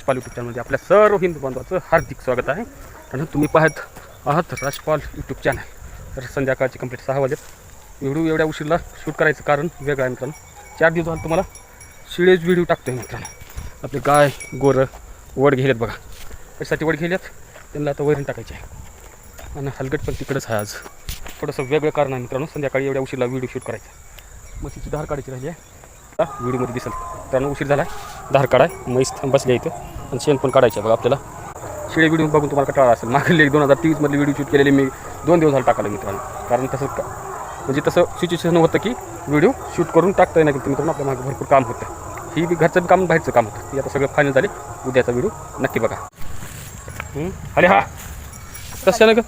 राजपाल YouTube चॅनलमध्ये आपल्या सर्व हिंदू बांधवाचं हार्दिक स्वागत आहे. आणि तुम्ही पाहत आहात राजपाल यूट्यूब चॅनल. तर संध्याकाळची कंप्लीट 6 वाजत व्हिडिओ एवढ्या उशीरला शूट करायचं कारण वेगळं आहे मित्रांनो. 4 दिवस झालं तुम्हाला शिळेच व्हिडिओ टाकतोय मित्रांनो. आपले गाय गोरं वड घेलेत बघा, त्यासाठी वड घेलेत, त्यांना आता वैरण टाकायचे आहे. आणि हलगट पण तिकडंच आहे. आज थोडंसं वेगळं कारण आहे मित्रांनो, संध्याकाळी एवढ्या उशीरला व्हिडिओ शूट करायचा. म्हशीची धार काढायची राहिली आहे, व्हिडिओमध्ये दिसेल. मित्रांनो उशीर झाला आहे, धार काढाय म्हैस बसल्या इथं आणि शेण पण काढायचं आहे बघा आपल्याला. शिळे व्हिडिओ बघून तुम्हाला कटाळा असेल. मागले 2023 मधले व्हिडिओ शूट केलेले मी 2 दिवस झाले टाकाले मित्रांनो. कारण तसं म्हणजे तसं सिच्युएशन होतं की व्हिडिओ शूट करून टाकता येणार की मित्रांनो. आपल्या मागे भरपूर काम होतं, ही बी घरचं काम बाहेरचं काम होतं. ती आता सगळं फायनल झाले. उद्याचा व्हिडिओ नक्की बघा. अरे हा कसं ना ग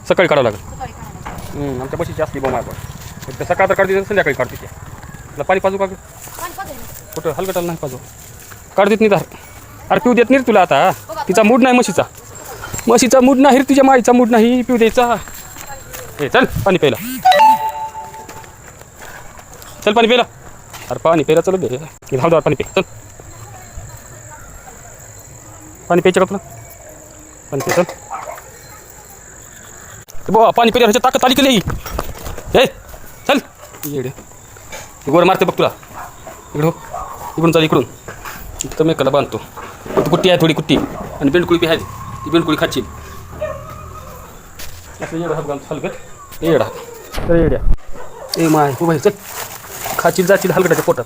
सकाळी काढावं लागेल. आमच्या बशीची असली बॉम्ब आहे बघ. सकाळ तर काढते, संध्याकाळी काढते. त्याला पाणी पाजू का ग? कुठं हलगटाला नाही पाजू, काढ देत नाही धार. अरे पिऊ देत नाही तुला आता, तिचा मूड नाही म्हशीचा मूड नाही, तुझ्या माईचा मूड नाही पिऊ द्यायचा. हे चल पाणी प्यायला, चल पाणी प्यायला. अरे पाणी प्यायला चल दे, धावदार पाणी पे. चल पाणी प्यायचं का तुला? पाणी पे चल. बो पाणी प्यायला ह्याच्या ताकद आली केली. हे चल येडे गोर मारते बघ तुला. इकडून चाल, इकडून इथं मेकाला बांधतो. इथं कुट्टी आहे, थोडी कुट्टी आणि बेंडकुळी बी आहे. ती बेंडकुळी खाची असं येडा हात घालतो हलगट. येडा तर येड्या ए माय तू बाई चल, खाचील जाशील हलगटाच्या पोटात.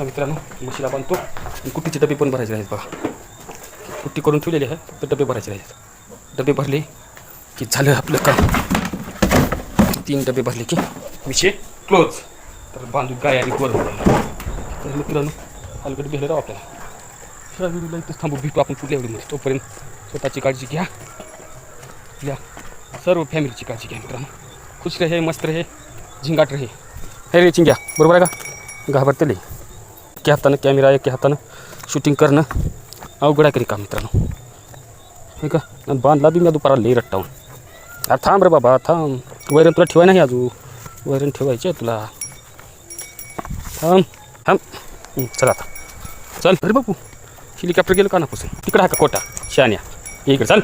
मित्रांनो म्हशीला बांधतो आणि कुट्टीचे डबे पण भरायचे आहेत बघा. कुट्टी करून ठेवलेली आहे, फक्त डबे भरायचे आहेत. डबे भरले की झालं आपलं काम. 3 डबे भरले की विषय क्लोज. तर बांधून गाय आणि गोर. तर मित्रांनो हलगट भेटलं राव आपल्याला. ह्या व्हिडिओला इथंच थांबू, भेटू आपण पुढल्या व्हिडिओमध्ये. तोपर्यंत स्वतःची काळजी घ्या, आपल्या सर्व फॅमिलीची काळजी घ्या मित्रांनो. खुश रहे, मस्त रहे, झिंगाट रहे. हे रे चिंग्या बरोबर आहे का? घाबरते लई. एका हातानं कॅमेरा, एका हातानं शूटिंग करणं अवघड आहे कधी काम मित्रांनो. हे का आणि बांधला बी मी दुपारा लई रट्टावून. अरे थांब रे बाबा थांब, वैरण तुला ठेवाय नाही अजून, वैरण ठेवायची आहे तुला. थांब थांब चल आता चल. अरे बापू हेलिकॉप्टर गेलं कानापासून. तिकडं आहे का कोटा शान्या, इकडे चल.